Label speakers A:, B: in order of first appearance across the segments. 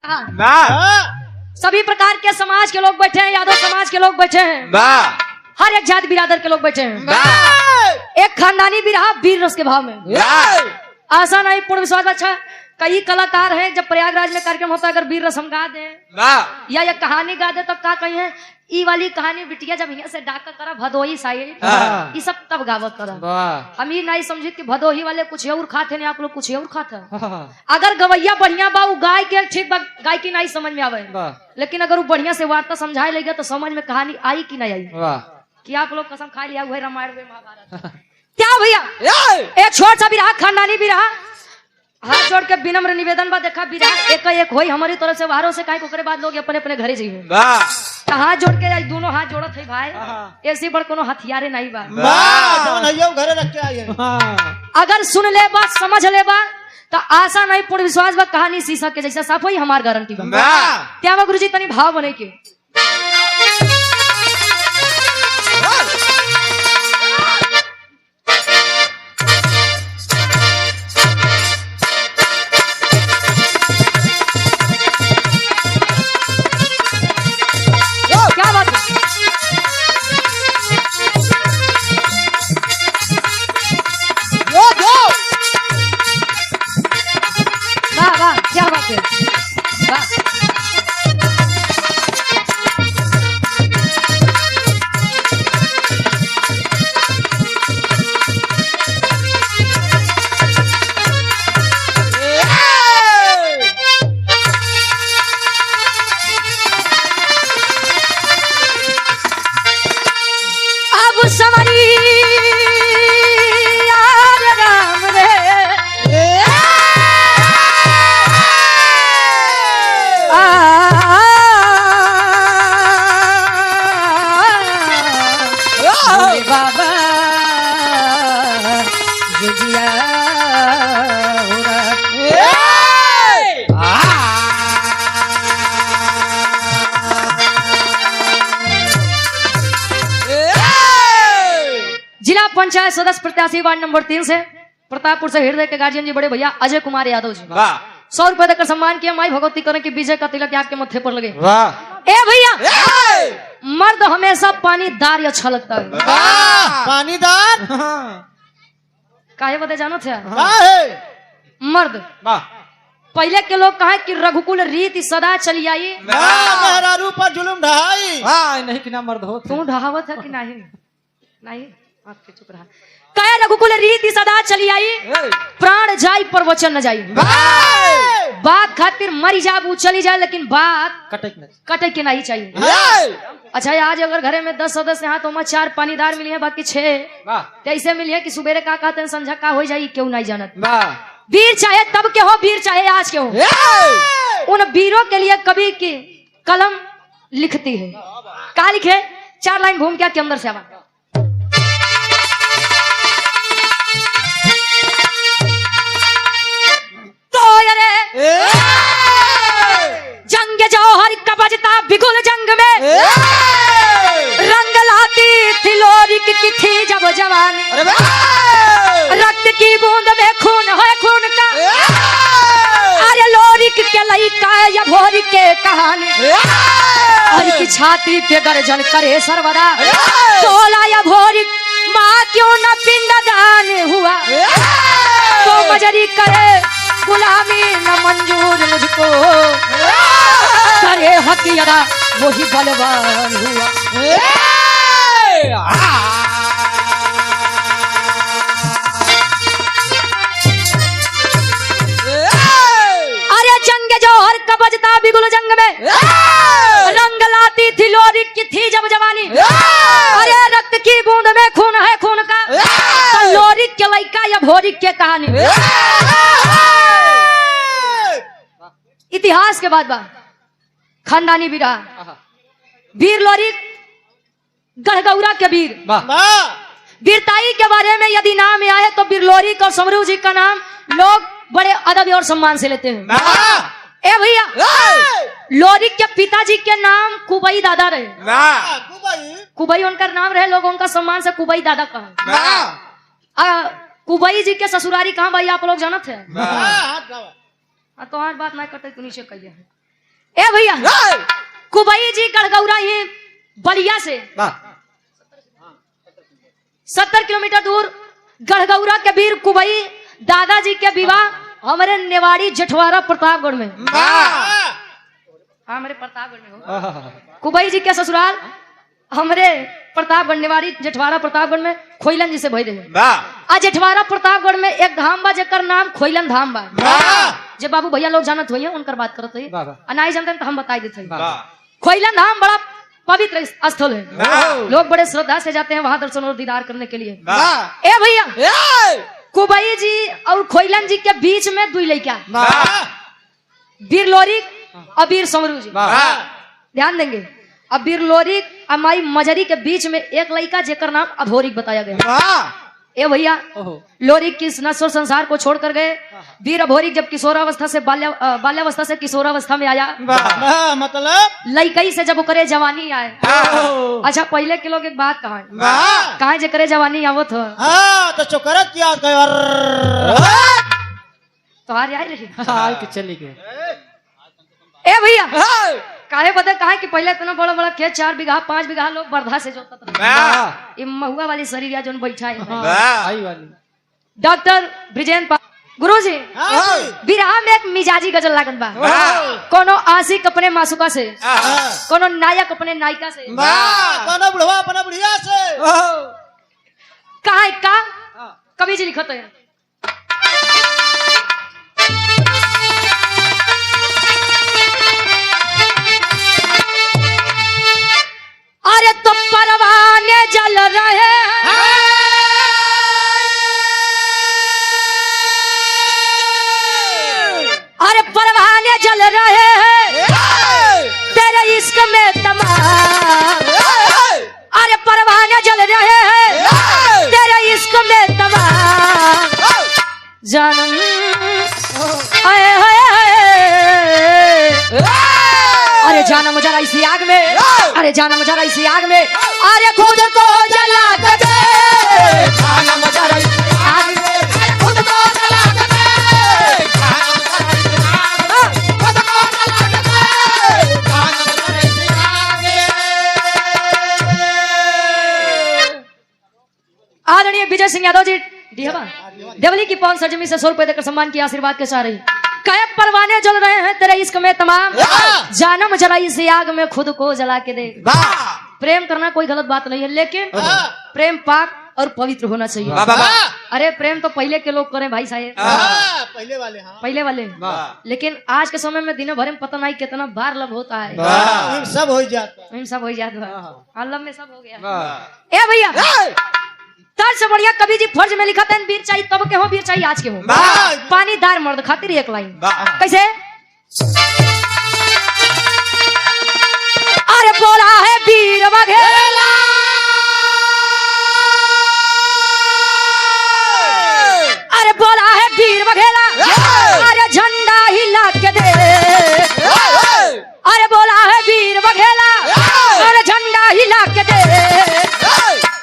A: सभी प्रकार के समाज के लोग बैठे हैं, यादव समाज के लोग बैठे हैं, हर एक जाति बिरादर के लोग बैठे हैं। एक खानदानी भी रहा वीर रस के भाव में। आशा नहीं, पूर्ण विश्वास। अच्छा, कई कलाकार हैं, जब प्रयागराज में कार्यक्रम होता है, अगर वीर रस हम गा दे या ये कहानी गा दे, तब का कही है ई वाली कहानी बिटिया जब यहाँ से डाका करा भदोही साइड, ये सब तब गावत करा। हम ये नहीं समझित कि भदोही वाले कुछ और खाते नहीं, आप लोग कुछ और खाते। अगर गवैया बढ़िया बा, गाय के ठीक बा, गाय की नहीं समझ में आवे, लेकिन अगर वो बढ़िया से वार्ता समझाए लगे तो समझ में कहानी आई कि नहीं आई। कि आप लोग कसम खा लिया हुए रामायण में महाभारत क्या भैया। एक छोट सा भी रहा, खानदानी भी रहा, हाथ जोड़ के विनम्र निवेदन बा, देखा भी रहा एक होई हमारी तरफ से बाहरों से काहे ओकरे बाद लोग अपने अपने घरे जाइए। हाथ जोड़ के दोनों हाथ जोड़त है भाई, ऐसी बड़ कोनो हथियारे नहीं बा,
B: घरे रख के आइए।
A: अगर सुन ले बात समझ ले बा तो आशा नहीं, पूर्ण विश्वास बा, कहानी शीशा के जैसा साफ होई, हमार गारंटी बा। क्या गुरु जी तनी भाव बने के पंचायत सदस्य प्रत्याशी वार्ड नंबर 3 से प्रतापपुर से हृदय के गार्जियन जी बड़े भैया अजय कुमार यादव जी 100 रुपए देकर सम्मान किया। माई भगवती करें कि विजय का तिलक आपके मत्थे पर लगे। ए भैया, मर्द हमेशा पानीदार अच्छा लगता है।
B: पानीदार
A: काहे बता जानो थे मर्द पहले के लोग कहा कि रघुकुल रीति सदा चली आई,
B: मेहरारू पर जुल्म ढहाई।
C: नहीं कि ना मर्द हो
A: तू ढहावत है कि नहीं? नहीं, आपके चुप रहा। कहे रघुकुल रीति सदा चली आई, प्राण जाई पर वचन न जाई। बात खातिर मरी जाबू चली जाए, लेकिन बात कटे के नहीं चाहिए। अच्छा, आज अगर घरे में 10 सदस्य हैं तो 4 पानीदार मिली है, बाकी 6 ऐसे मिली है कि सुबेरे का कहते हैं संझा का हो जाए क्यों नहीं जानत। वीर चाहे तब के हो, वीर चाहे आज के हो, उन वीरों के लिए कभी की कलम लिखती है। क्या लिखे? 4 लाइन घूम के अंदर से आवा। जंग जौहर का बजता बिगुल जंग में, रंग लाती थी लोरी की थी जब जवानी, रक्त की बूंद में खून है खून का, अरे लोरी के लइका या भोरी के कहानी, हर की छाती पे गर्जन करे सर्वदा, तोला या भोरी माँ क्यों न पिंडदान हुआ, तो मजरी करे गुलामी न मंजूर मुझको, करे हकियरा वही बलवान हुआ। अरे जंग जौहर का बजता बिगुल जंग में, रंग लाती थी लोरी की थी जब जवानी, अरे रक्त की बूंद में खून है खून का, तो लोरी के लइका या भोरी के कहानी। इतिहास के बाद खानदानी भी रहा, वीर लोरी गढ़गौरा के वीर, वीरताई के बारे में यदि नाम आए तो वीर लोरी और समरू जी का नाम लोग बड़े अदब और सम्मान से लेते हैं। ए भैया, लोरी के पिताजी के नाम कुबई दादा रहे। कुबई उनका नाम रहे, लोग उनका सम्मान से कुबई दादा कहा। कुबई जी के ससुरारी कहाँ भाई आप लोग जानते हैं? तो हर बात ना कटे तो नीचे कहिए। ए भैया कुबई जी गढ़गौरा ही बलिया से 70 किलोमीटर दूर गढ़गौरा के वीर कुबई दादाजी के विवाह हमारे नेवाड़ी जठवारा प्रतापगढ़ में, हमारे प्रतापगढ़ में हो। कुबई जी के ससुराल हमारे प्रतापगढ़ नेवाड़ी जठवारा प्रतापगढ़ में खोइलन जी से भइले आ जेठवारा प्रतापगढ़ में एक धाम बा जेकर नाम खोइलन धाम बा। जे बाबू भैया लोग जानत होइए उनकर बात करत होइए, नहीं जानते तो हम बताई देते हैं। खोइलन धाम बड़ा पवित्र स्थल है, लोग बड़े श्रद्धा से जाते हैं वहां दर्शन और दीदार करने के लिए। ए भैया कुबई जी और खोइलन जी के बीच में दुई लड़का वीर लोरिक और वीर समरू जी, ध्यान देंगे। अब वीर लोरिक और माई मजरी के बीच में एक लड़का जेकर नाम अधोरिक बताया गया। ए भैया लोरिक किस नश्वर संसार को छोड़कर गए। वीर अभोरिक जब किशोरावस्था से बाल्यावस्था से किशोरावस्था में आया,
B: मतलब
A: लड़कई से जब करे जवानी आए। अच्छा पहले के लोग एक बात कहा जे करे जवानी आवत हो
B: तो चोकरत क्या
A: तो हार आए रही
B: चली गई।
A: ए भैया काहे पता कहा कि पहले इतना बड़ा बड़ा खेत 4 बीघा 5 बीघा लोग बर्धा से जोतत रहे। महुआ वाली शरीर जो बैठा है डॉक्टर ब्रिजेंद्र गुरु जी बिरहा में एक मिजाजी गजल लागत बा। कोनो आशिक अपने मासुका से, कोनो नायक अपने नायिका से,
B: कोनो बुढ़वा अपना बुढ़िया से।
A: कहा का कवि जी लिखत है अरे तो परवाने जल रहे अरे परवाने जल रहे तेरे इश्क में तमाम। अरे परवाने जल रहे तेरे इश्क में तमाम। जानम आए अरे जानम जरा इसी आग में, अरे जानम जरा इसी आग में, अरे खुद को जला के दे। जानम जरा इसी आग में, अरे खुद को जला के दे। खुद को जला के दे। जानम जरा इसी आग में। आदरणीय विजय सिंह यादव जी देवली की पवन सरजमी से 100 रुपए देकर सम्मान की आशीर्वाद के साथ रही। कहे परवाने जल रहे हैं तेरे इश्क में तमाम। जानम जला इस आग में खुद को जला के दे। प्रेम करना कोई गलत बात नहीं है, लेकिन प्रेम पाक और पवित्र होना चाहिए। अरे प्रेम तो पहले के लोग करें भाई साहब, पहले वाले। लेकिन आज के समय में दिन भर में पता नहीं कितना बार लब होता है।
B: सब हो जाता,
A: सब हो जाता, लब में सब हो गया। ए भैया तर से बढ़िया कवि जी फर्ज में लिखा था वीर चाहिए तब के हो, वीर चाहिए आज के हो। पानीदार मर्द खातिर एक लाइन कैसे अरे बोला है वीर वघेला अरे बोला है वीर वघेला अरे झंडा हिला के दे। अरे बोला है वीर वघेला अरे झंडा हिला के दे।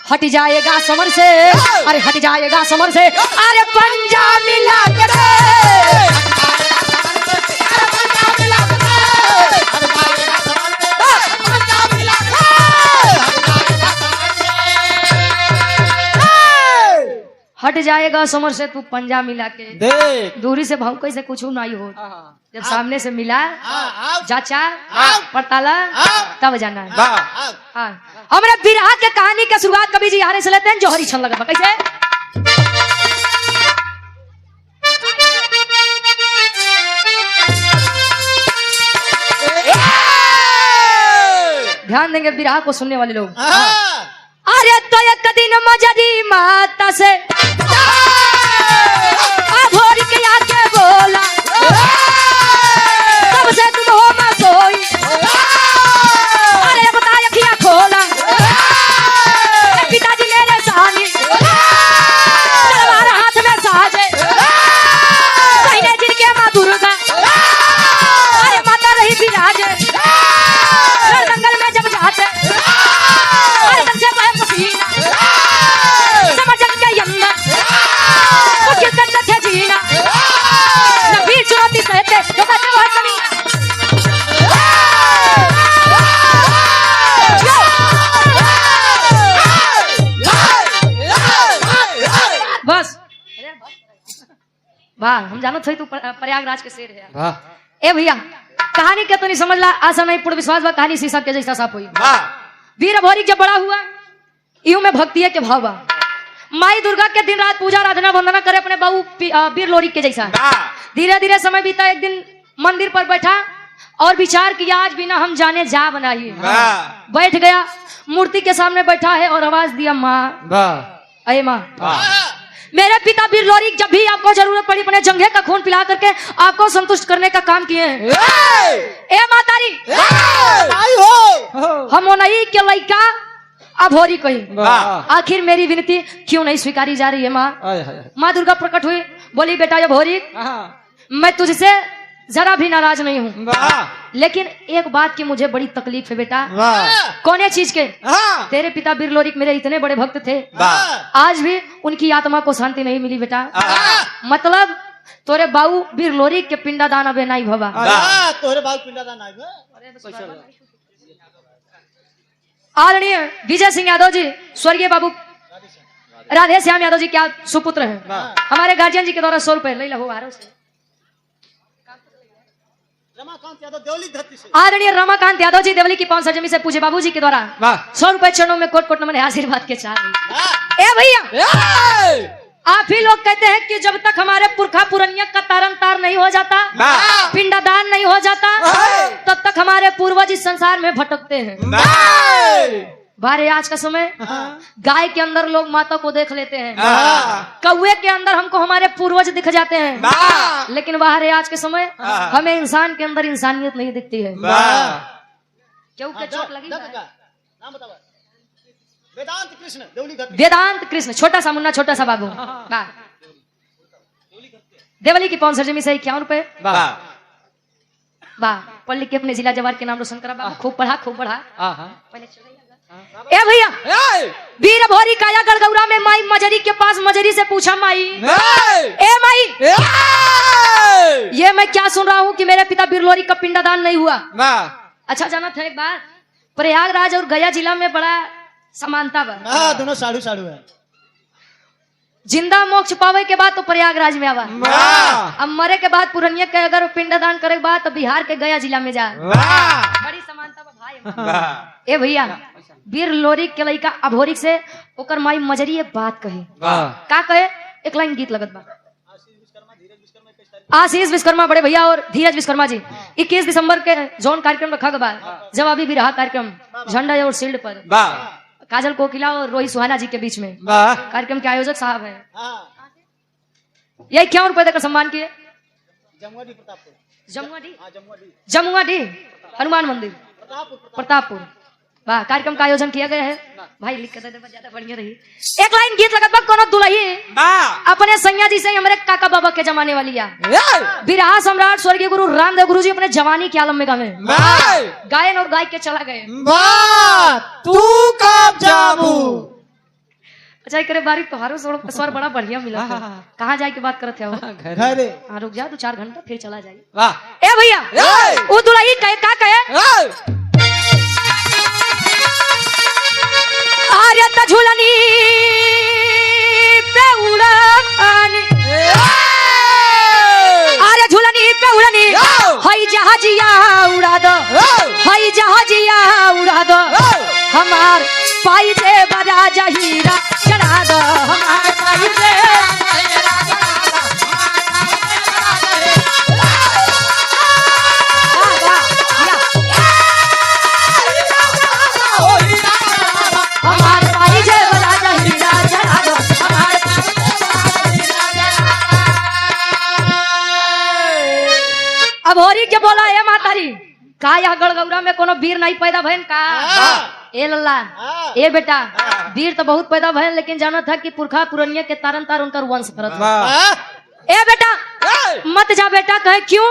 A: हट जाएगा समर से, अरे हट जाएगा समर से, अरे पंजा मिला के दे। हट जाएगा समर से तू पंजा मिला के
B: देख।
A: दूरी से भाव कैसे कुछ नहीं हो, जब सामने से मिला जाचा पड़ताला तब जाना है। हाँ हमारे विरहा के कहानी की शुरुआत कवि जी यहाँ से लेते हैं जो हरी छन लगा कैसे ध्यान देंगे विरहा को सुनने वाले लोग। अरे तो एक दिन मजरी माता से भोर के आके बोला तब से तुम हो मैं सोई। अरे बता अखियां खोला पिताजी मेरे सानी तलवार हाथ में साजे कहने जिनके माँ दुर्गा अरे माता रही विराजे जंगल में जब जाते अरे तन से बहे पसीना समझ के अंदर मुश्किल करते थे जीना नबी चुनौती सहते जो कहते वो कमीना वाह हम जानो थे तू प्रयागराज के शेर है। ए भैया कहानी के तो नहीं समझ ला, आशा नहीं पूर्ण विश्वास बा कहानी शीशा के जैसा साफ हुई। वीर भौरिक जब बड़ा हुआ यूं में भक्ति के भाव बा, माई दुर्गा के दिन रात पूजा आराधना वंदना करे अपने बाबू वीर लोरिक के जैसा। धीरे धीरे समय बीता, एक दिन मंदिर पर बैठा और विचार किया आज बिना हम जाने जा बनाइए। बैठ गया मूर्ति के सामने बैठा है और आवाज दिया माँ, अरे माँ मेरे पिता वीर लोरिक जब भी आपको जरूरत पड़ी अपने जंघे का खून पिला करके आपको संतुष्ट करने का काम किए हैं। ए मातारी हम नहीं के लड़का अभोरी कही, आखिर मेरी विनती क्यों नहीं स्वीकारी जा रही है माँ। माँ दुर्गा प्रकट हुई, बोली बेटा ये भोरी मैं तुझसे जरा भी नाराज नहीं हूँ, लेकिन एक बात की मुझे बड़ी तकलीफ है बेटा। कौन चीज के? तेरे पिता वीर लोरिक मेरे इतने बड़े भक्त थे, आज भी उनकी आत्मा को शांति नहीं मिली बेटा। मतलब तोरे बाबू वीर लोरिक के पिंडादान अबे नहीं भवा।
B: तोरे बाबू पिंडादान आई
A: आदरणीय विजय सिंह यादव जी स्वर्गीय बाबू राधे श्याम यादव जी क्या सुपुत्र हैं, हमारे गार्जियन जी के द्वारा 100 रुपए ले लो से।
B: रमाकांत यादव देवली धरती से।
A: आदरणीय रमाकांत यादव जी देवली की 500 जमी से पूछे बाबू जी के द्वारा 100 रुपए चरणों में कोट कोट नमन आशीर्वाद के चाह। ए भैया आप ही लोग कहते हैं कि जब तक हमारे पुरखा पुरनिया का तारन तार नहीं हो जाता, पिंडदान नहीं हो जाता, तब तक हमारे पूर्वज इस संसार में भटकते हैं। बारे आज का समय गाय के अंदर लोग माता को देख लेते हैं, कौवे के अंदर हमको हमारे पूर्वज दिख जाते हैं, लेकिन बाहर आज के समय हमें इंसान के अंदर इंसानियत नहीं दिखती है। क्यों के चोट लगी?
B: नाम बताओ। वेदांत कृष्ण देवली धरती।
A: वेदांत कृष्ण छोटा सा मुन्ना छोटा सा बाबू देवली की 500 जमी से 51 रुपए। वाह पढ़ लिख के अपने जिला जवार के नाम रोशन करा बाबू, खूब पढ़ा खूब पढ़ा। पहले ए भैया वीर भौरी काया गड़गौरा में माई मजरी के पास मजरी से पूछा माई, ए माई ये मैं क्या सुन रहा हूँ कि मेरे पिता वीर लोरिक का पिंडदान नहीं हुआ। अच्छा जाना था एक बार प्रयागराज और गया जिला में बड़ा समानता बा।
B: दोनों साड़ू साड़ू है।
A: जिंदा मोक्ष पावे के बाद तो प्रयागराज में आवा, अब मरे के बाद पुरनिया के अगर पिंडदान करे के बाद तो बिहार के गया जिला में जा। बड़ी समानता बा भाई। ए भैया वीर लोरिक के लड़का अभोरिक से ओकर माई मजरी एक बात कही, का कहे? एक लाइन गीत लगत बा। आशीष विश्वकर्मा बड़े भैया और धीरज विश्वकर्मा जी 21 दिसंबर के जोन कार्यक्रम रखा गया, जब अभी भी रहा कार्यक्रम झंडा और शील्ड पर काजल कोकिला और रोहित सुहाना जी के बीच में कार्यक्रम के आयोजक साहब हैं। यही 51 रुपए देकर सम्मान किए। जमुआ डी हनुमान मंदिर प्रतापपुर। वाह कार्यक्रम का आयोजन किया गया है भाई, लिख के दे ज्यादा बढ़िया रही। एक लाइन गीत लगत बा कोनो दुल्ही अपने सैया जी से हमारे काका बाबा के जमाने वाली बिरहा सम्राट स्वर्गीय गुरु रामदेव गुरु जी अपने जवानी के आलम में गावे गायन और गाय के चला गए।
B: तू कब जाबू?
A: अच्छा करे बारीक तोहारो स्वर बड़ा बढ़िया मिला। कहाँ जाए की बात करते हो?
B: घरे।
A: हाँ रुक जा 2-4 घंटा फिर चला जाए। ए भैया वो दुल्ही कहे का कहे आर्य झूलनी पे उड़ानी, आर्य झूलनी पे उड़नी हई जहाजिया उड़ा दो, हई जहाजिया उड़ा दो, हमार पाई से बजा जहीरा चढ़ा दो, हमार पाई से अभोरी के बोला ए मातारी का यहाँ गड़गौरा में कोनो वीर नहीं पैदा भैन का? ए लल्ला ए बेटा वीर तो बहुत पैदा भैन, लेकिन जाना था कि पुरखा पुरनिया के तारन तार उनका वंश करत। ए बेटा मत जा बेटा। कहे क्यों?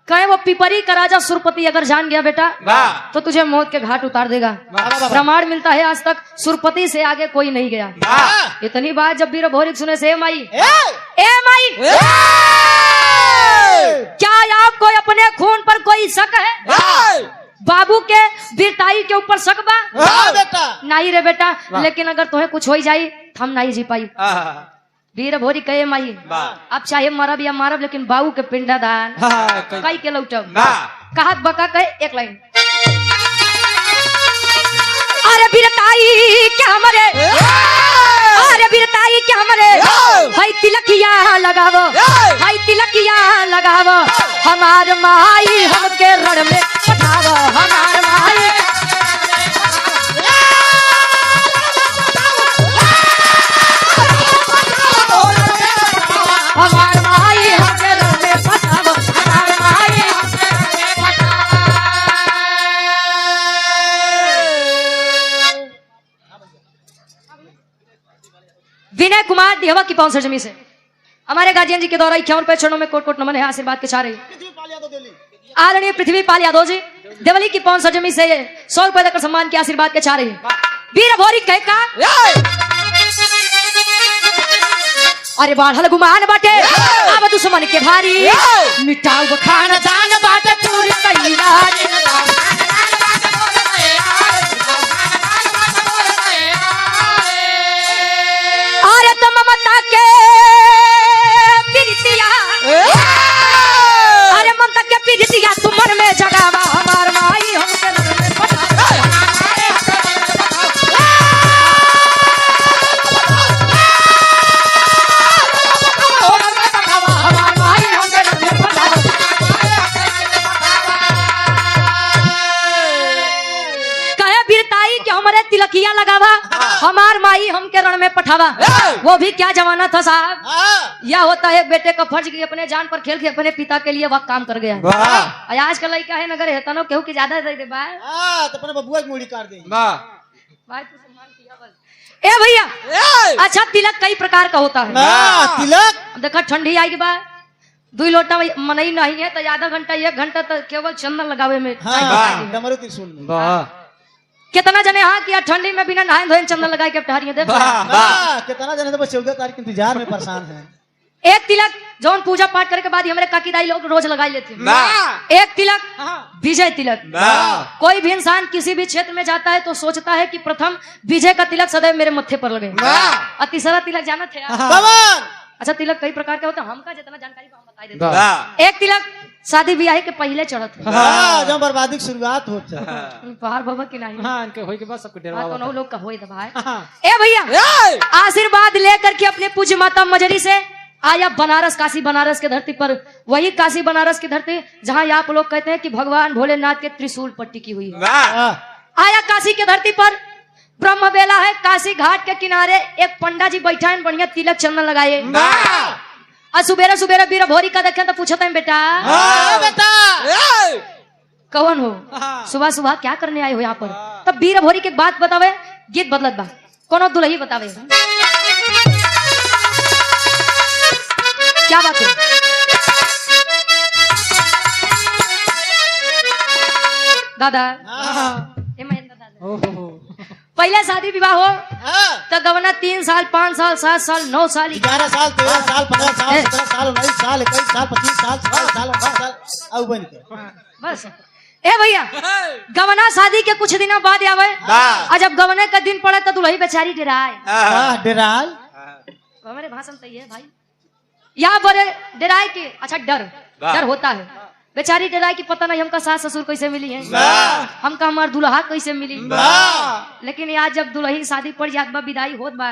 A: कहे वो पिपरी का राजा सुरपति अगर जान गया बेटा तो तुझे मौत के घाट उतार देगा। प्रमाण मिलता है आज तक सुरपति से आगे कोई नहीं गया। इतनी बात जब वीर भौरिक सुने से ए माई क्या आपको अपने खून पर कोई शक है? बाबू के वीरताई के ऊपर शक बा?
B: बेटा
A: नहीं रे बेटा, लेकिन अगर तुम्हें कुछ हो जाई हम नहीं जी पाई। वीर भोरी कहे माई अब चाहे मरब या मारब लेकिन बाबू के पिंडा दान कई के लौटब कहत बका कहे एक लाइन अरे वीरताई क्या मरे अरे वीरताई क्या मरे भाई तिलकिया लगावो भाई तिलकिया लगावो हमार माई हमके रण में पठावो हमार माई हमार माई हमके रण में पठावो हमार माई विनय कुमार देहवा की पवन सरजमी से हमारे गार्जियन जी के द्वारा 51 रुपए चरणों में कोट कोट नमन है आशीर्वाद के चारे आदरणीय पृथ्वी पाल यादव जी देवली की पवन सरजमी से 100 रुपए देकर सम्मान के आशीर्वाद के चारे वीर भोरी कह का अरे बाढ़ल गुमान बाटे अब दुश्मन के भारी मिटाऊ खान दान बाटे पूरी तैयारी अरे तो ममता के पीड़ितिया अरे ममता के पीड़ितिया तुमर में जगावा हमार माई हमके रण में पठावा हमार माई हमके रण में पठावा कहे वीरताई कि हमारे तिलकिया लगावा हमार माई हमके रण में पठावा वो भी क्या जमाना था साहब यह होता है बेटे का फर्ज की अपने जान पर खेल के अपने पिता के लिए वक्त काम कर गया आज का लड़का है नगर है तनो केहू की ज्यादा दे दे भाई
B: तो अपने बबुआ की मुड़ी काट दे
A: भाई तू सम्मान किया बस ए भैया अच्छा तिलक कई प्रकार का होता है
B: तिलक
A: देखा ठंडी आई के बाद 2 लोटा मनई नहीं है तो आधा घंटा 1 घंटा तो केवल चंदन लगावे में
B: डमरू त्रिशूल में
A: कितना जने हाँ किया ठंडी में बिना नहाए धोए चंदन लगाए के टहरिए देखो
B: कितना जने तो बस 14 तारीख के इंतजार में परेशान है
A: एक तिलक जौन पूजा पाठ करे के बाद हमारे काकी दाई लोग रोज लगाई लेते हैं एक तिलक विजय तिलक कोई भी इंसान किसी भी क्षेत्र में जाता है तो सोचता है कि प्रथम विजय का तिलक सदैव मेरे मत्थे पर लगे और तीसरा तिलक जाना थे अच्छा तिलक कई प्रकार के होते हैं हमका जितना जानकारी हम बता देते हैं एक तिलक शादी ब्याह के पहले चढ़त है
B: जब बर्बादी की शुरुआत होती है
A: पहाड़ बाबा की नहीं
B: हां इनके होई के बाद सब डेरा
A: तो नौ लोग का होई था भाई ए भैया आशीर्वाद लेकर के अपने पूज्य माता मजरी से आया बनारस काशी बनारस के धरती पर वही काशी बनारस की धरती जहाँ आप लोग कहते हैं कि भगवान भोलेनाथ के त्रिशूल पर टिकी हुई है आया काशी के धरती पर ब्रह्म बेला है काशी घाट के किनारे एक पंडा जी बैठा है बढ़िया तिलक चंदन लगाए और सुबेरा सुबेरा वीर भोरी का देखे तो पूछता है बेटा कौन हो सुबह सुबह क्या करने आए हो यहाँ पर तब वीर भोरी के बात बतावे गीत बदलत बा कोनो दुल्ही बतावे क्या बात है दादा पहले शादी विवाह हो तो गवना 3 साल 5 साल 7 साल 9 साल
B: 11 साल 13 साल 15 साल 17 साल 19 साल 21 साल 25 साल 27 साल 28 साल अब बन के
A: बस ए भैया गवना शादी के कुछ दिनों बाद आवे और जब गवने का दिन पड़े तो दुल्ही बेचारी डराए
B: डराल
A: हमारे भाषण तो ये भाई यहाँ बड़े डराए के अच्छा डर होता है बेचारी डराए की पता नहीं हमका सास ससुर कैसे मिली है हमका हमार दुल्हा कैसे मिली लेकिन आज जब दुल्ही शादी पड़ जात बा विदाई होत बा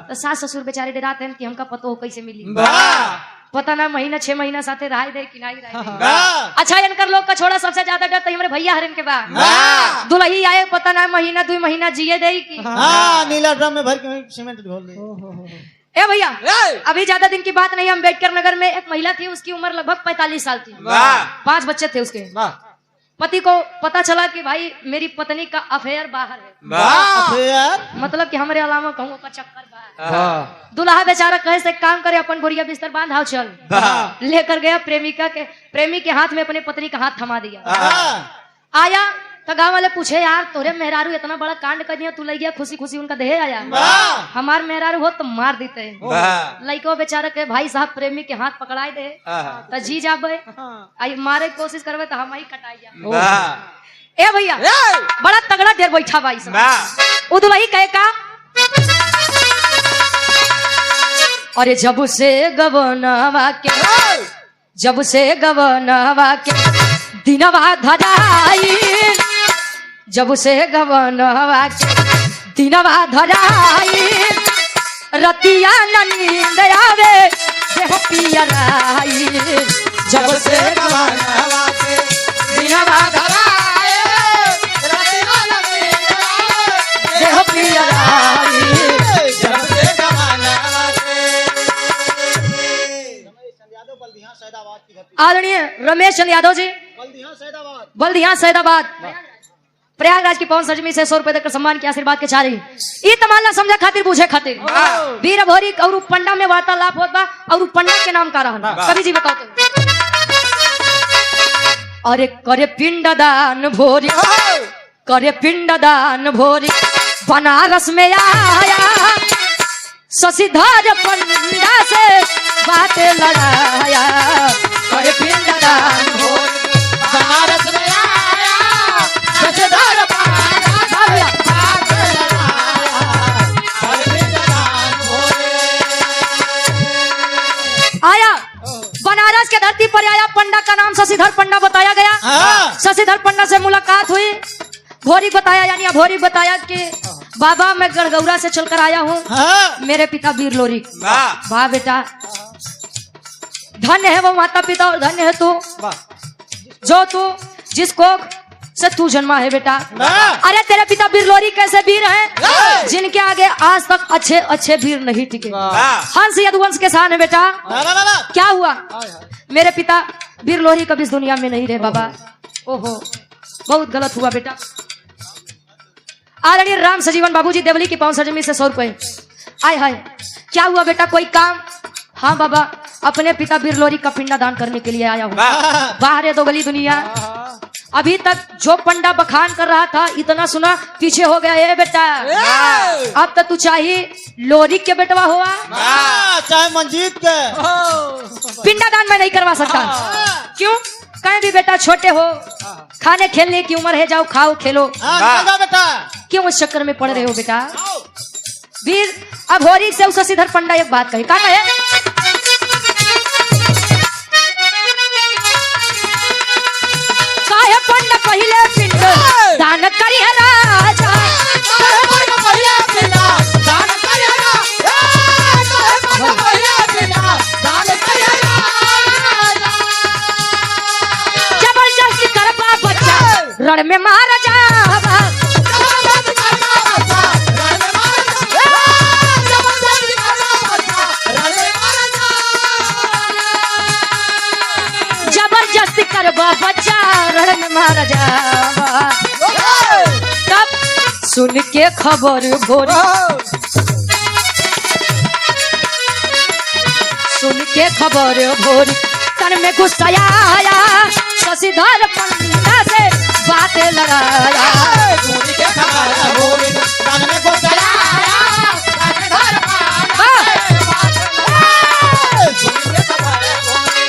A: तो सास ससुर बेचारे डराते हैं कि हमका पतो हो कैसे मिली पता ना महीना 6 महीना साथे रह दे कि नहीं रह अच्छा इनकर लोग का छोड़ा सबसे ज्यादा डर तो हमारे भैया हरिन के बाद दुल्ही आए पता ना महीना 2 महीना जिए दे की
B: नीला ड्रम में भर के सीमेंट घोल दे
A: ए भैया अभी ज्यादा दिन की बात नहीं है अम्बेडकर नगर में एक महिला थी उसकी उम्र लगभग 45 साल थी 5 बच्चे थे उसके पति को पता चला कि भाई मेरी पत्नी का अफेयर बाहर है मतलब कि हमारे अलावा कहूँ का चक्कर बाहर दुल्हा बेचारा कहे से काम करे अपन बोरिया बिस्तर बांध आओ चल लेकर गया प्रेमी के हाथ में अपने पत्नी का हाथ थमा दिया आया तो गाँव वाले पूछे यार तोरे मेहरारू इतना बड़ा कांड कर दिया तू लग गया खुशी खुशी उनका देहे आया हमार मेहरारू हो तो मार देते लड़को बेचारा के भाई साहब प्रेमी के हाथ पकड़ाए दे तो जी जाबे आई मारे की कोशिश करबे तो हम ही कटाई जा ए भैया बड़ा तगड़ा देर बैठा भाई साहब उदुलही कहे का अरे जब से गवनवा के दिनवा धराई, जब से गवनवा के दिनवा धराई, रतिया न नींद आवे देह पियराई, जब से गवनवा के दिनवा धराई, रतिया न नींद आवे देह पियराई, जब से गवनवा के। आदरणीय रमेश चंद्र यादव जी, बल्दिया सैदाबाद, प्रयागराज की पवन सजमी से 100 रुपए देकर सम्मान के आशीर्वाद के चारी ई तमाल ना समझा खातिर बुझे खातिर वीर भोरी और पंडा में वार्तालाप होत बा और पंडा के नाम का रहन कवि जी बताओ तो। अरे करे पिंडदान भोरी, करे पिंडदान भोरी, बनारस में आया शशिधर पंडा से बातें लड़ाया, करे पिंडदान भोरी, बनारस में आया शशिधर पंडा से बातें लड़ाया, करे पिंडदान भोरी। आया बनारस के धरती पर आया, पंडा का नाम शशिधर पंडा बताया गया। शशिधर पंडा से मुलाकात हुई, भोरी बताया यानी भोरी बताया कि बाबा मैं गढ़गौरा से चलकर आया हूँ, मेरे पिता वीर लोरी। वाह बेटा, धन्य है वो माता पिता और धन्य है तू जो तू जिसको से तू जन्मा है बेटा। अरे तेरे पिता वीर लोरी कैसे वीर हैं जिनके आगे आज तक अच्छे अच्छे वीर नहीं टिके। हंस यदुवंश के शान है बेटा। क्या हुआ, मेरे पिता वीर लोरी कभी इस दुनिया में नहीं रहे बाबा। ओहो बहुत गलत हुआ बेटा। आदरणीय राम सजीवन बाबूजी देवली की पवन सजमी से 100 रुपए। आय हाय क्या हुआ बेटा, कोई काम? हाँ बाबा, अपने पिता वीर लोरी का पिंडा दान करने के लिए आया हूँ। बाहर है दो गली दुनिया। अभी तक जो पंडा बखान कर रहा था इतना सुना पीछे हो गया है बेटा। अब तो तू चाहिए लोरी के बेटवा हुआ
B: चाहे मंजीत के,
A: पिंडा दान मैं नहीं करवा सकता। क्यों? कहीं भी बेटा छोटे हो, खाने खेलने की उम्र है, जाओ खाओ खेलो।
B: बेटा
A: क्यों इस चक्कर में पड़ रहे हो बेटा? वीर अब होरी से शशिधर पंडा एक बात कही, क्या कहे? काहे पंडा पहले पिंड दान करी है राजा, काहे पंडा पहले पिंड दान करी है राजा, काहे पंडा पहले पिंड दान करी है राजा। जबरदस्ती करबा बच्चा रण में मार जावा, जबरदस्ती करबा बच्चा रण में मार जावा। तब सुन के खबर भोरी, सुन के खबर भोरी, तन में गुस्सा आया, शशिधर पंडा से बातें लड़ाया। सुन के खबर भोरी, तन में गुस्सा आया, शशिधर पंडा से बातें लड़ाया। सुन के खबर भोरी।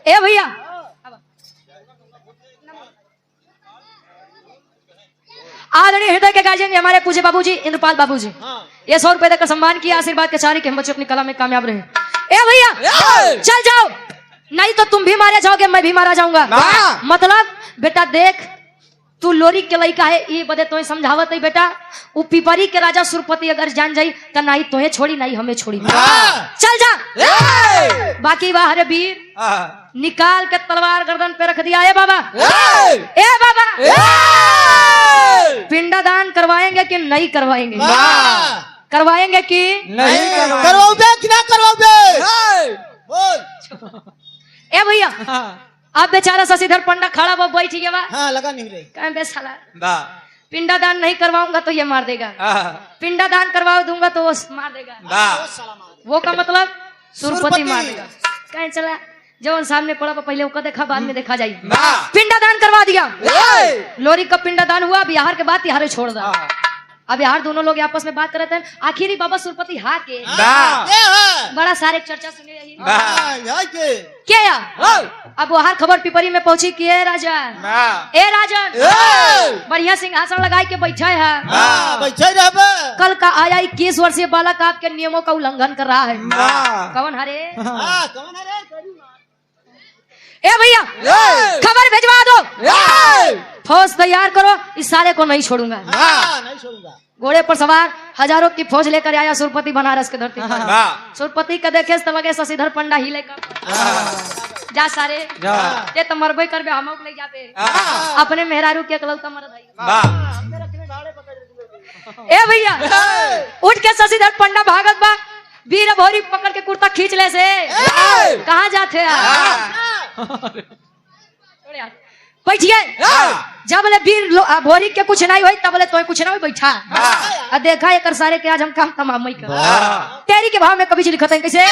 A: ए भैया आदरणीय हृदय के गार्जियन हमारे पूज्य बाबूजी इंद्रपाल बाबूजी, ये 100 रुपए देकर सम्मान किया, आशीर्वाद के चारी के हम बच्चे अपनी कला में कामयाब रहे। ए भैया चल जाओ, नहीं तो तुम भी मारे जाओगे, मैं भी मारा जाऊंगा। मतलब बेटा देख, तू लोरी के लड़का है, ये बदे तो समझावत है बेटा। वो पिपरी के राजा सुरपति अगर जान जाई तो नहीं तोहे छोड़ी नहीं हमें छोड़ी। चल जा। बाकी बाहर वीर निकाल के तलवार गर्दन पे रख दिया। ए बाबा, ए बाबा, पिंडा दान करवाएंगे कि नहीं करवाएंगे? करवाएंगे कि
B: नहीं करवाओगे कि ना करवाओगे? बोल।
A: ए भैया अब बेचारा शशिधर पंडा खड़ा वो बैठ गया बा।
B: हाँ लगा नहीं रही।
A: कहीं बेसाला पिंडा दान नहीं करवाऊंगा तो ये मार देगा, पिंडा दान करवा दूंगा तो वो मार देगा। वो का मतलब सुरपति मार देगा। कहीं चला जब सामने पड़ा पहले वो देखा बाद में देखा जाए। पिंडा दान करवा दिया, लोरी का पिंडा दान हुआ, बिहार के बाद तिहारे छोड़ दा। अब यार दोनों लोग आपस में बात कर रहे थे, आखिर बाबा सुरपति हा के बड़ा सारे चर्चा सुने यही क्या यार। अब वहां खबर पिपरी में पहुंची कि ए राजन बढ़िया सिंहासन लगाई के बैठा है, कल का आया 21 वर्षीय बालक आपके नियमों का उल्लंघन कर रहा है। कौन हरे? ए भैया खबर भिजवा दो, फौज तैयार करो, इस सारे को नहीं छोड़ूंगा।
B: नहीं छोड़ूंगा।
A: घोड़े पर सवार हजारों की फौज लेकर आया सुरपति बनारस के धरती पर। सुरपति का देखे तो लगे शशिधर पंडा ही लेकर जा सारे ये तो मरबे करबे, हम ले जाते अपने मेहरारू के अकलौता मरद है। ए भैया उठ के शशिधर पंडा भागत बा, वीर भौरी पकड़ के कुर्ता खींच ले से कहाँ जाते बैठिए। जब बोले वीर भोरी के कुछ नहीं हुई तब बोले तो कुछ ना हुई बैठा और देखा एक सारे के आज हम काम तमाम ही कर तेरी के भाव में कभी लिखते हैं कैसे।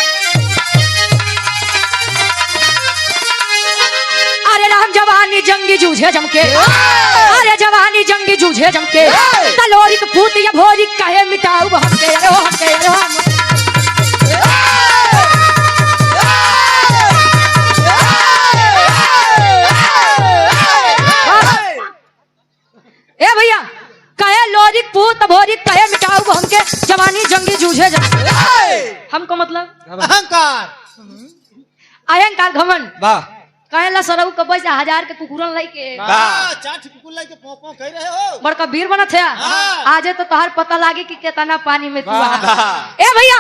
A: अरे राम जवानी जंगी जूझे जमके, अरे जवानी जंगी जूझे जमके, तलोरी के फूट या भोरी कहे मिटाऊ हमके हमके ए भैया कहे लोरी पूत भोरी कहे मिटाऊ हमके जवानी जंगी जूझे हमको मतलब
B: अहंकार
A: अहंकार घमंड कहे ला सरऊ कबे से 1000 के कुकुरन लाई के
B: चाट कुकुर लाई के पोपो कह रहे हो
A: बड़का वीर बनत है। आजे तो तोहार पता लागे कि कितना पानी में तू ए भैया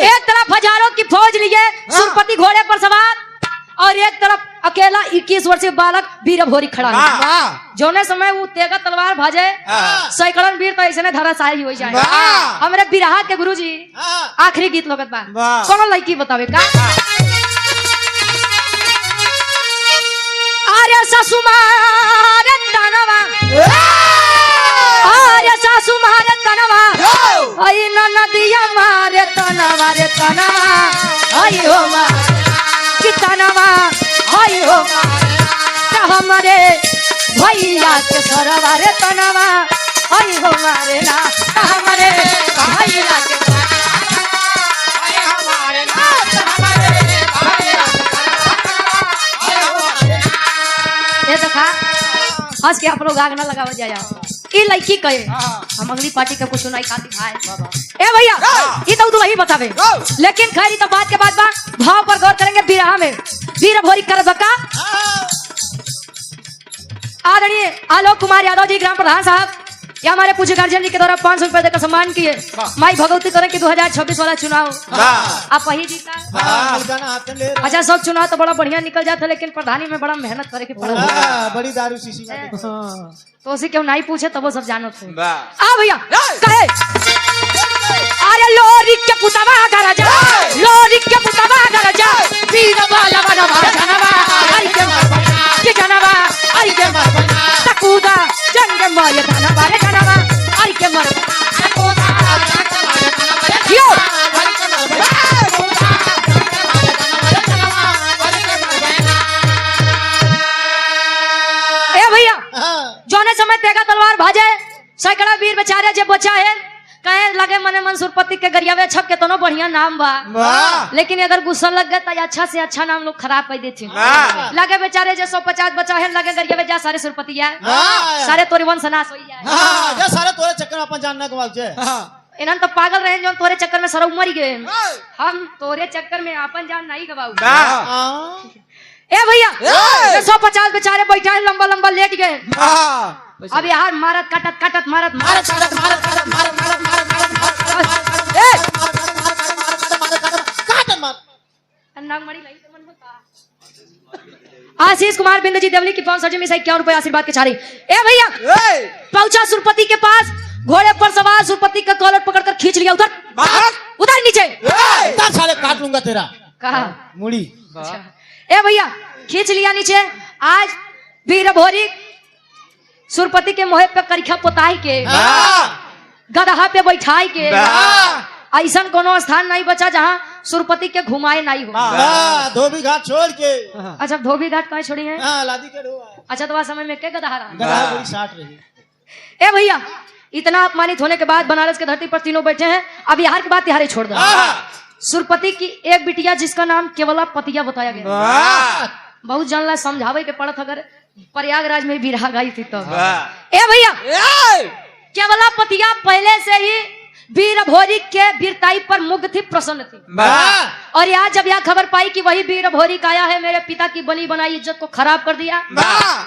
A: एक तरफ हजारों की फौज लिए सुरपति घोड़े पर सवार और एक तरफ अकेला 21 वर्षीय बालक वीर भोरी खड़ा है। जोने समय वो तेगा तलवार भाजे सैकड़न वीर तो ऐसे धराशायी हो जाए। हमारे बिरहा के गुरुजी आखिरी गीत लोगत बा कौन लड़की बतावे का। आर्य सासु मारे तनवा, आर्य सासु मारे तनवा, आई नदिया मारे तनवा रे तनवा, आई हो कि तनवा आई हो हमारे भैया के सरवा रे तनवा आई हो मारे ना हमारे भैया के हंस के आप लोग आग ना लगावा जाया। ये लड़की कहे हम अगली पार्टी का कुछ सुनाई खाती भाई ए भैया ये तो तू वही बतावे, लेकिन खैर तो बात के बाद बा भाव पर गौर करेंगे। बिरहा में वीर भोरी कर बका आदरणीय आलोक कुमार यादव जी ग्राम प्रधान साहब या हमारे पूज्य गार्जियन जी के द्वारा 500 रुपए देकर सम्मान किए। माई भगवती करें कि 2026 वाला चुनाव आप वही जीता। अच्छा सब चुनाव तो बड़ा बढ़िया निकल जाता, लेकिन प्रधानी में बड़ा मेहनत करे के पड़ा।
B: बड़ी दारू शीशी
A: तो उसी क्यों नहीं पूछे तो वो सब जानो थे। आ भैया कहे अरे लोरी के पुतवा घर जा, लोरी के पुतवा घर जा, वीर वाला बनवा जनवा आई के जनवा आई के तकुदा जंग माय धनवा रे धनवा आई के मर यो ए भैया जोने समय तेगा तलवार भाजे सैकड़ा वीर बेचारे जब बचा है कहे लगे मने मन सुरपति के गरियावे छप के तो बढ़िया नाम बा, लेकिन अगर गुस्सा लग गया तो अच्छा से अच्छा नाम लोग खराब कर देते। लगे बेचारे जो 150 बचा है लगे गरियावे जा सारे सुरपति है सारे तोरे वंश नाश हो जाए
B: सारे तोरे चक्कर में अपन जानना गवाल छे।
A: इन्हन तो पागल रहे जो तोरे चक्कर में सर मर गए, हम तोरे चक्कर में अपन जान नहीं गवाऊ। ए भैया 150 बेचारे बैठा है लंबा लंबा लेट गए। अब यार मारत काटत काटत मारत मारत काटत मारत काटत मारत मारत मारत आशीष कुमार बिंद जी देवली की 500 में 51 रुपए आशीर्वाद के छाड़ी। ए भैया पहुंचा सुरपति के पास, घोड़े पर सवार सुरपति का कॉलर पकड़कर खींच लिया उधर उधर नीचे
B: साले काट लूंगा तेरा
A: कहा
B: मुड़ी।
A: ए भैया खींच लिया नीचे। आज वीर भोरी सुरपति के मोहे पे करिखा पोताई के गदहा पे बैठाई के ऐसा कोनो स्थान नहीं बचा जहाँ सुरपति के घुमाए नहीं हो।
B: धोबी घाट छोड़ के
A: अच्छा धोबी घाट कहाँ छोड़ी है?
B: लादी के
A: अच्छा तो समय में क्या गदहा रहा
B: गदहा बड़ी साट रही।
A: ए भैया इतना अपमानित होने के बाद बनारस की धरती पर तीनों बैठे हैं। अब बिहार की बात बिहार ही छोड़ दो। सुरपति की एक बिटिया जिसका नाम केवला पतिया बताया गया, बहुत जानला समझावे के पड़त अगर प्रयागराज में बिरहा गाई थी तो। ए भैया केवला पतिया पहले से ही वीर भोरी के वीरताई पर मुग्ध थी, प्रसन्न थी। और आज जब यह खबर पाई कि वही वीर भोरी आया है, मेरे पिता की बनी बनाई इज्जत को खराब कर दिया,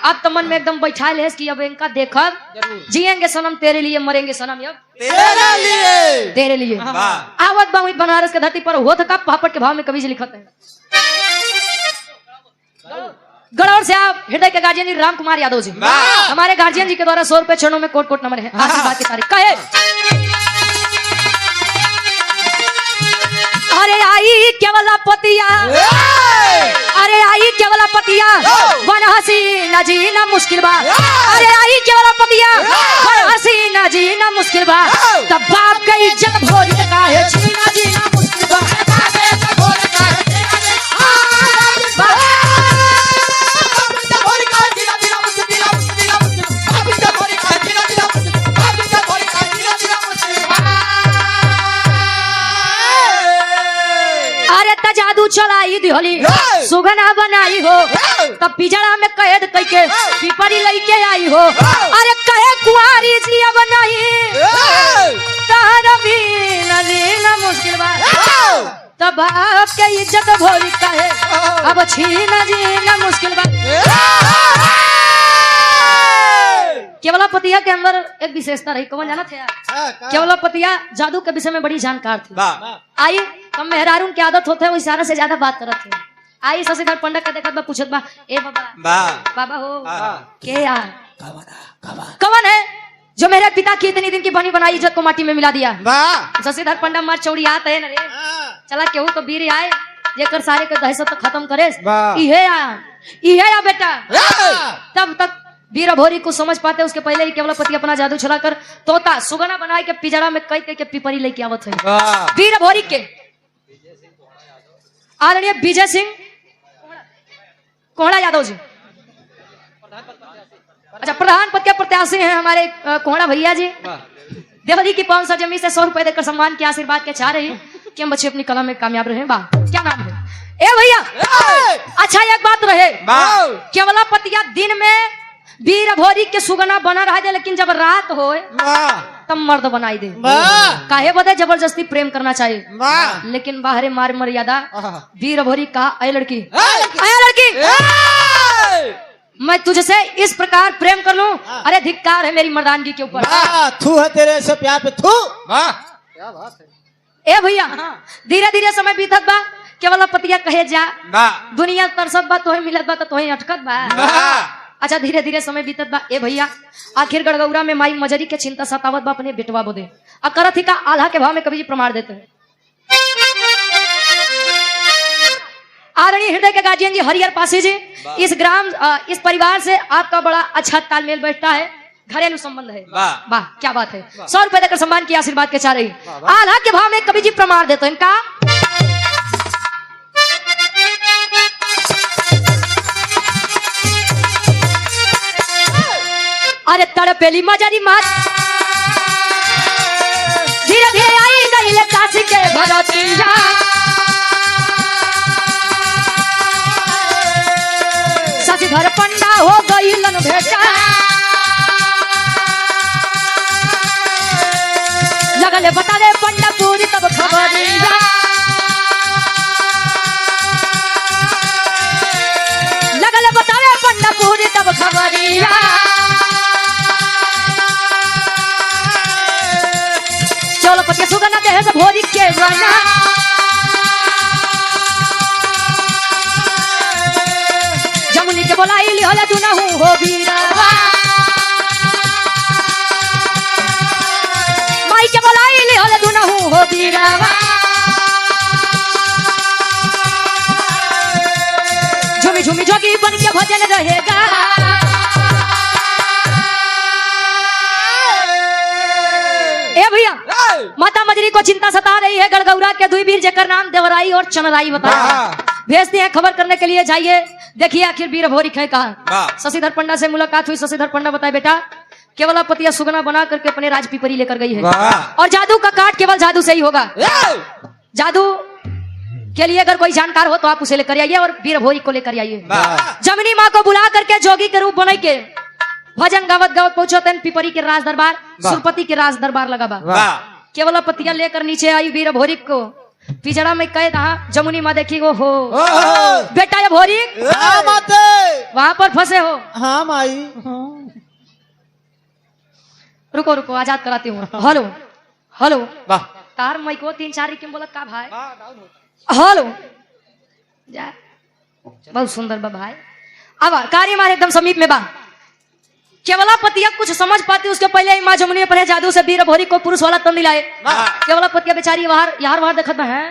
A: अब तो मन में एकदम बैठा ले कि अब इनका देखब, जिएंगे सनम तेरे लिए, मरेंगे सनम अब तेरे लिए। आवत बाहुत बनारस के धरती पर होत का पापड़ के भाव में कवि जी लिखत है। गढ़ौर से आप हृदय के गार्जियन जी राम कुमार यादव जी, हमारे गार्जियन जी के द्वारा 100 रुपए चरणों में कोट कोट नंबर है। आशीर्वाद की तारीख कहे, अरे आई केवला पतिया, अरे आई केवला पतिया, वन हसीना जीना मुश्किल बा। अरे आई केवला पतिया, वन हसीना जीना मुश्किल बा। तब बाप का इज्जत भोरी का है, जीना जीना मुश्किल बा। जादू चलाई दिहली सुगना बनाई हो, तब पिजड़ा में कैद करके पिपरी लेके आई हो। अरे कहे कुआरी जी अब नहीं तारा भी जीना मुश्किल बा। तब आपके इज्जत भोरी कहे अब छीना जीना मुश्किल बा। केवला पतिया के अंदर एक विशेषता रही, कौन जाना थे यार? केवला पतिया जादू के विषय में बड़ी जानकार थी। आई कम मेहरारून की आदत होते है वो इशारा से ज्यादा बात करत थे। आई शशिधर पंडित का देखत बा, पूछत बा, ए बाबा बाबा हो के यार कौन है जो मेरे पिता की इतनी दिन की बनी बनाई इज्जत को माटी में मिला दिया? शशिधर पंडित मार चौड़ी आत है न रे, चला केहू तो बीर आए जेकर सारे के दहशत खत्म करे, इहे या बेटा। तब तक वीर भोरी को समझ पाते उसके पहले ही केवला पति अपना जादू चलाकर तोता सुगना बना के पिजड़ा में कई के पिपरी लेके आवत है। वीर भोरी के आदरणीय विजय सिंह कोहड़ा यादव जी, अच्छा प्रधान पद के प्रत्याशी हैं हमारे कोहड़ा भैया जी। देवरी की 500 जमीन से 100 रुपए देकर सम्मान के आशीर्वाद के चाह रहे हैं कि हम बच्चे अपनी कला में कामयाब रहे। वाह क्या नाम है? ए भैया अच्छा एक बात रहे, केवला पतिया दिन में वीर भोरी के सुगना बना रहा है, लेकिन जब रात हो तब मर्द बनाई दे। काहे बदे जबरदस्ती प्रेम करना चाहिए, लेकिन बाहरे मार मर्यादा वीर भोरी कहा, अय लड़की मैं तुझसे इस प्रकार प्रेम कर लूं, अरे धिक्कार है मेरी मर्दानगी के ऊपर।
B: थू है तेरे से प्यार पे थू।
C: क्या बात है?
A: ए भैया धीरे धीरे समय बीतत बा, केवला पतिया कहे जा दुनिया तरसत बा, तोहे मिलत बा तो तोहे अटकत बा। अच्छा धीरे धीरे समय बीतत बा। ए भैया आखिर गड़गौरा में माई मजरी के चिंता सतावत बा अपने बेटवा बोदे, करत ही का आल्हा के भाव में कवि जी प्रमाण देते हैं। आदरणीय हृदय के गार्जियन जी हरिहर पासी जी, इस परिवार से आपका बड़ा अच्छा तालमेल बैठता है, घरेलू संबंध है। वाह क्या बात है। 100 रुपए देकर सम्मान की आशीर्वाद के चाह रही, आल्हा के भाव में कवि जी प्रमाण देते हैं इनका। अरे तड़पेली मजरी मात धीरे धीरे आई गई ले काशी के भरतिया। शशिधर पंडा हो गई लन भेटा, लगले बता दे पंडा पूरी तब खबरिया। लगले बता दे पंडा पूरी तब खबरिया। चलो पतिया सुगना दे से भोरी के बना, जमुनी के बोलाई लिहले तू ना हो बीरावा। माई के बोलाई लिहले तू ना हो बीरावा। झूमी झूमी जोगी बन के भजन रहेगा। ए भैया माता मजरी को चिंता सता रही है, गड़गौरा के दुई वीर जेकर नाम देवराई और चनराई बताया, भेजते हैं खबर करने के लिए। जाइए देखिए आखिर वीर भोरी है कहा। शशिधर पंडा से मुलाकात हुई। शशिधर पंडा बताए बेटा केवला पतिया सुगना बना करके अपने राज पिपरी लेकर गई है।
D: वाह।
A: और जादू का काट केवल जादू से ही होगा। जादू के लिए अगर कोई जानकार हो तो आप उसे लेकर आइए और वीर भोरी को लेकर आइए। जमनी माँ को बुला करके जोगी के रूप बना के भजन गावत गावत पहुंचो तेन पिपरी के राज दरबार, सुरपति के राज दरबार लगा बा। केवला पतिया लेकर नीचे आई वीर भोरी को पिछड़ा में कह रहा। जमुनी माँ देखी वो हो बेटा ये भोरी
B: हाँ माते
A: वहां पर फंसे हो।
B: हाँ माई
A: रुको रुको आजाद कराती हूँ। हेलो हेलो
D: वाह
A: तार मई को 3-4 की बोलत का भाई। हेलो जा बहुत सुंदर बा भाई। अब कार्य मारे एकदम समीप में बा। केवला पतिया कुछ समझ पाती उसके पहले ही माँ जमुनी अपने जादू से वीर भोरी को पुरुष वाला तन दिलाए। केवला पतिया बेचारी यार बाहर देखत है।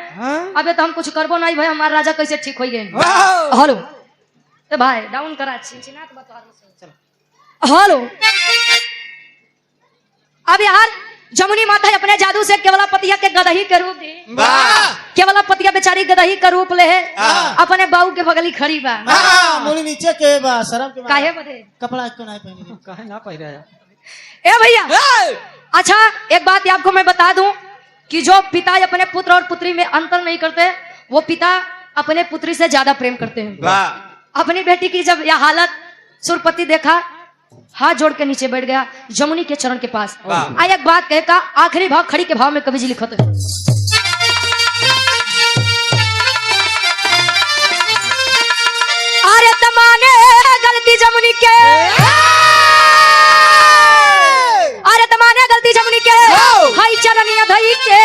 A: अबे तो हम कुछ करबो नहीं भाई, हमारा राजा कैसे ठीक हो गए। हेलो तो भाई डाउन करा हेलो। अब यार जमुनी माता अपने जादू से केवला पतिया के गदही के रूप दी। केवला पतिया बेचारी गदही का रूप ले है। अपने बाऊ के बगली खड़ी बा।
B: मुड़ी नीचे के बा शर्म के
A: काहे बदे
B: कपड़ा क्यों नहीं पहनी?
C: काहे ना पहिरा है?
A: ए भैया अच्छा एक बात आपको मैं बता दूं कि जो पिता अपने पुत्र और पुत्री में अंतर नहीं करते वो पिता अपने पुत्री से ज्यादा प्रेम करते हैं। अपनी बेटी की जब यह हालत सुरपति देखा हाथ जोड़ के नीचे बैठ गया जमुनी के चरण के पास। आई एक बात कहका आखिरी भाव खड़ी के भाव में कवि जी लिखत है। अरे तमाने गलती जमुनी के, अरे तमाने गलती जमुनी के हाई चरनिया धई के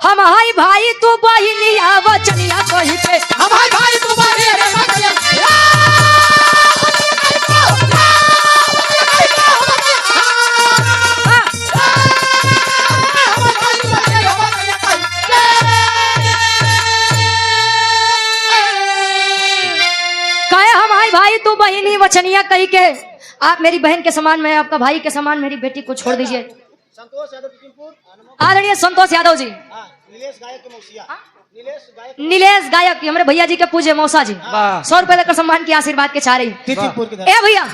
A: हम हाई भाई तू बहिनिया वचनिया कही पे हम हाई भाई तू बहिनिया भाई तू बहिनी वचनिया कही के आप मेरी बहन के समान, मैं आपका भाई के समान मेरी बेटी को छोड़ दीजिए।
B: संतोष यादव किशनपुर,
A: आदरणीय संतोष यादव जी,
B: नीलेश गायक के मौसिया,
A: नीलेश गायक हमारे भैया जी के पूजे मौसा जी 100 रुपए देकर सम्मान की आशीर्वाद के चाह रही। ए भैया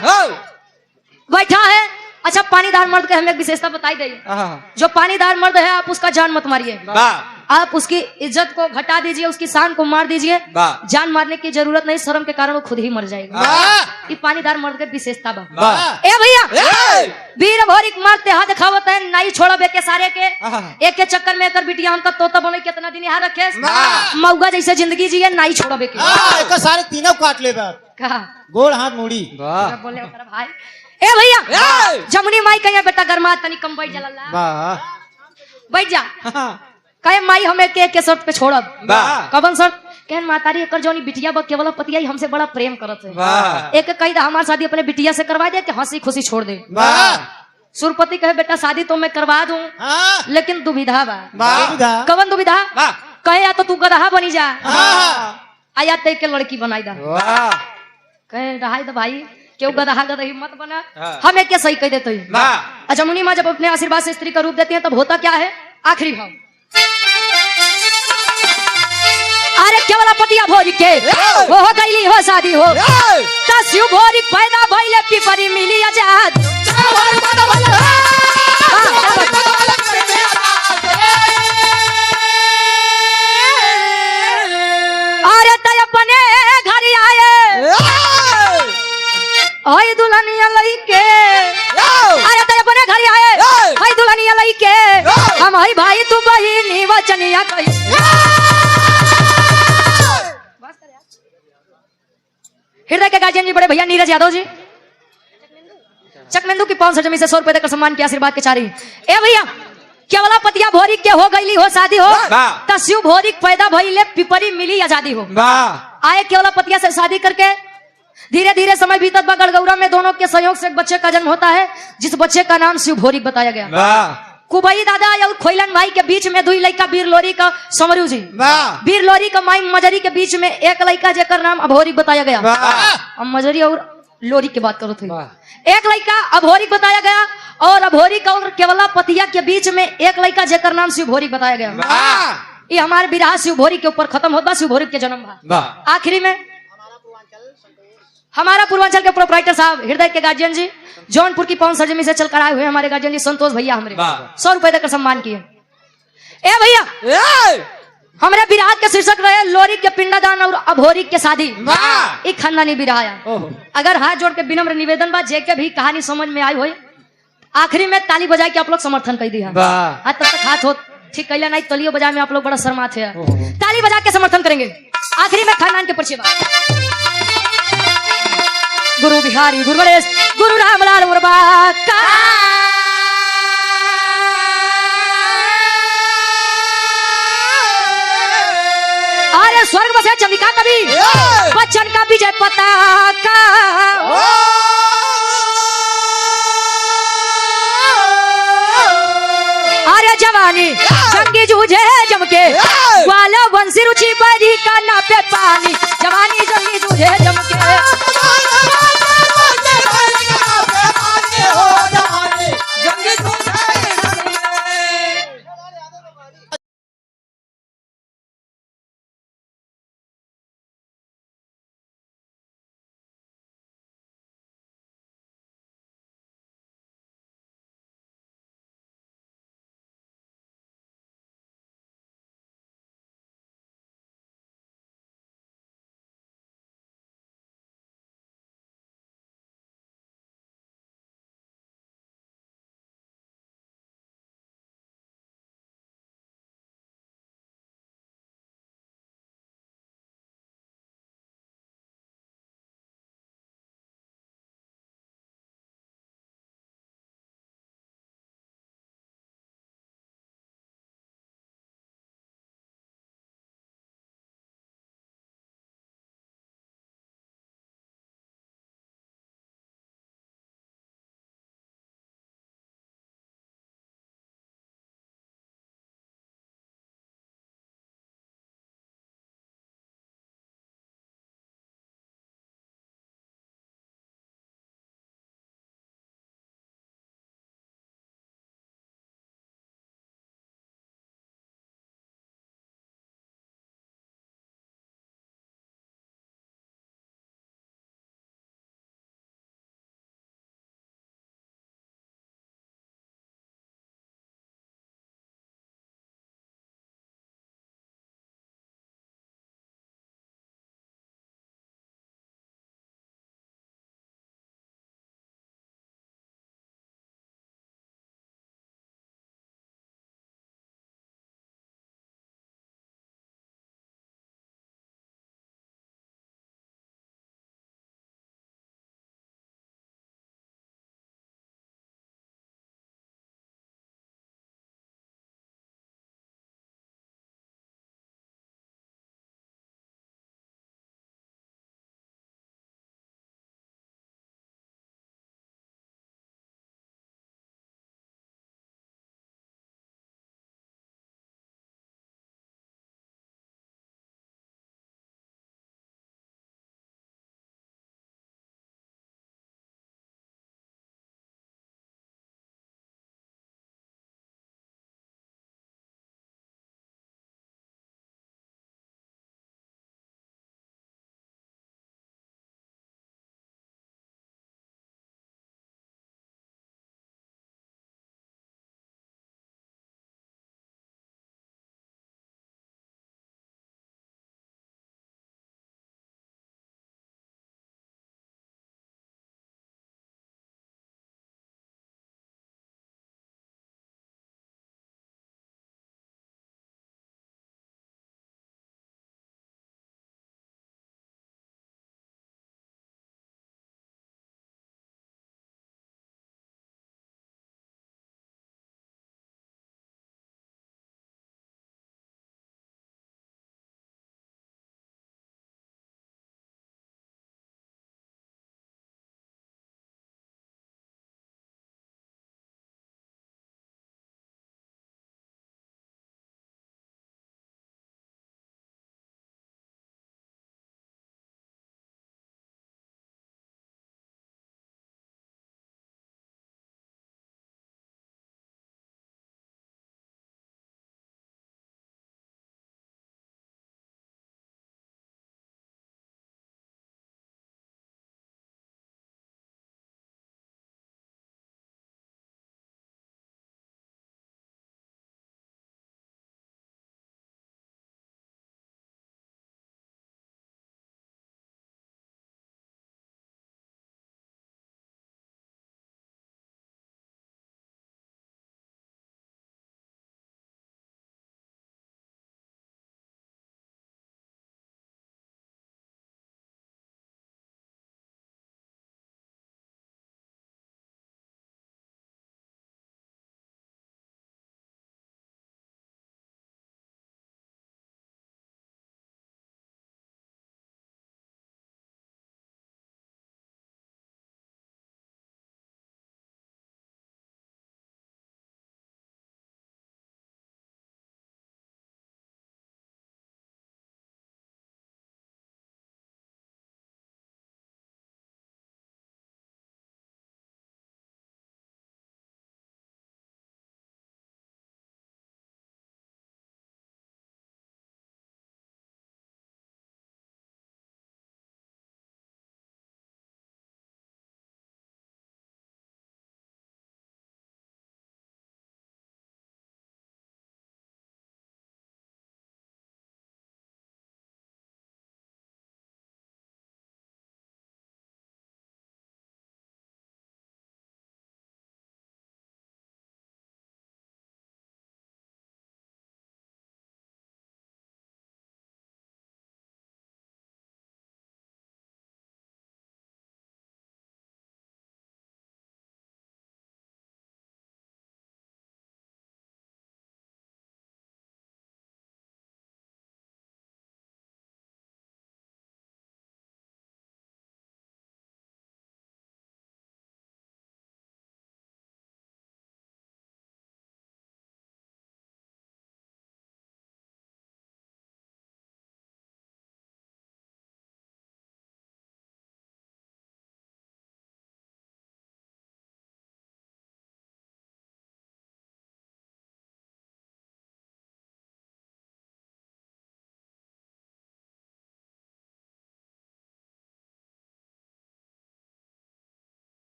A: बैठा है। अच्छा पानीदार मर्द के हमें एक विशेषता बताई गई। जो पानीदार मर्द है आप उसका जान मत मारिए, आप उसकी इज्जत को घटा दीजिए, उसकी शान को मार दीजिए। जान मारने की जरूरत नहीं, शर्म के कारण वो खुद ही मर जाएगा। ये पानीदार मर्द के विशेषता बा। ए भैया वीर भोरी मारते हाथ दिखावत है नहीं छोड़ा बे के सारे के एक के चक्कर में कर बिटिया हमका तोता बने कितना दिन यहाँ रखे मऊगा जैसे जिंदगी जिए नहीं छोड़ा बे के
B: सारे तीनों काट ले गोड़ हाथ मुड़ी
A: बोले भाई। ए भैया जमुनी माई कहिए बेटा गरमा तनी कम बैठ जा बैठ जा कहे माई हमें के शर्त पे छोड़ब कबन शर्त कहन मातारी एकर जोनी बिटिया बा केवल पतिया हमसे बड़ा प्रेम करत है एक कही हमारी शादी अपने बिटिया से करवा दे कि हंसी खुशी छोड़ दे। सुरपति कहे बेटा शादी तो मैं करवा दूं लेकिन दुविधा बा। कवन दुविधा कहे या तो तू गदहा बनी जा आया ते के लड़की बनाई दा कहे रहा तो भाई क्यों गदहा गदही मत बना हमें क्या सही कह देते हैं। जमुनी माँ जब अपने आशीर्वाद से स्त्री का रूप देती है तब होता क्या है आखिरी भाव। अरे केवला पतिया भोरी के वो हो गईली हो शादी हो शिव भोरी पैदा भइले पिपरी मिली आजाद। अरे तय अपने घर आए ओए दुल्हनिया लइके अरे तय अपने घर आए ओए दुल्हनिया लइके हम हई भाई तू बहिनी वचनिया कही। हृदय के गार्जियन जी बड़े भैया नीरज यादव जी चकमेंदू की 500 जमी से 100 रुपए देकर सम्मान की आशीर्वाद के चारी। ए भैया केवला पतिया भोरी के हो गईली हो शादी हो त शिव भोरी पैदा भइले पिपरी मिली आजादी हो। आए केवला पतिया से शादी करके धीरे धीरे समय बीतत बा गड़गौरा में दोनों के सहयोग से एक बच्चे का जन्म होता है जिस बच्चे का नाम शिव भोरी बताया गया। कुबई दादा और खोइलन भाई के बीच में दुई लड़का वीर लोरी का समरू जी वीर लोरी का माई मजरी के बीच में एक लड़का जेकर नाम अभोरी बताया गया। अब मजरी और लोरी की बात करो थे एक लड़का अभोरी बताया गया और अभोरी का और केवला पतिया के बीच में एक लड़का जेकर नाम शिव भोरी बताया गया। ये हमारे विराह शिव भोरी के ऊपर खत्म होता शिव भोरी के जन्म आखिरी में हमारा पूर्वांचल के प्रोप्राइटर साहब हृदय के गार्जियन जी जौनपुर की पवन सरजमी से चल कर आए हुए हमारे गार्जियन जी संतोष भैया हमारे 100 रुपए देकर सम्मान किए। ए भैया हमारे विराट के शीर्षक रहे लोरी के पिंडदान और अभोरी के शादी। एक खानदानी विराया। अगर हाथ जोड़ के विनम्र निवेदन बा जे के भी कहानी समझ में आई हो आखिरी में ताली बजा के आप लोग समर्थन कर दिया। तब तक हाथ हो ठीक कैला नहीं तलियो बजा में आप लोग बड़ा शर्माते हैं। ताली बजा के समर्थन करेंगे। आखिरी में खानदान के परिचय गुरु बिहारी गुरु गणेश गुरु रामलाल मुर्बा का अरे स्वर्ग बसे चंद्रिका कवि बच्चन का विजय पताका अरे जवानी जंगी जूझे जमके वाला वंशी रुचि बरी का नापे पानी जवानी जंगी जूझे जमके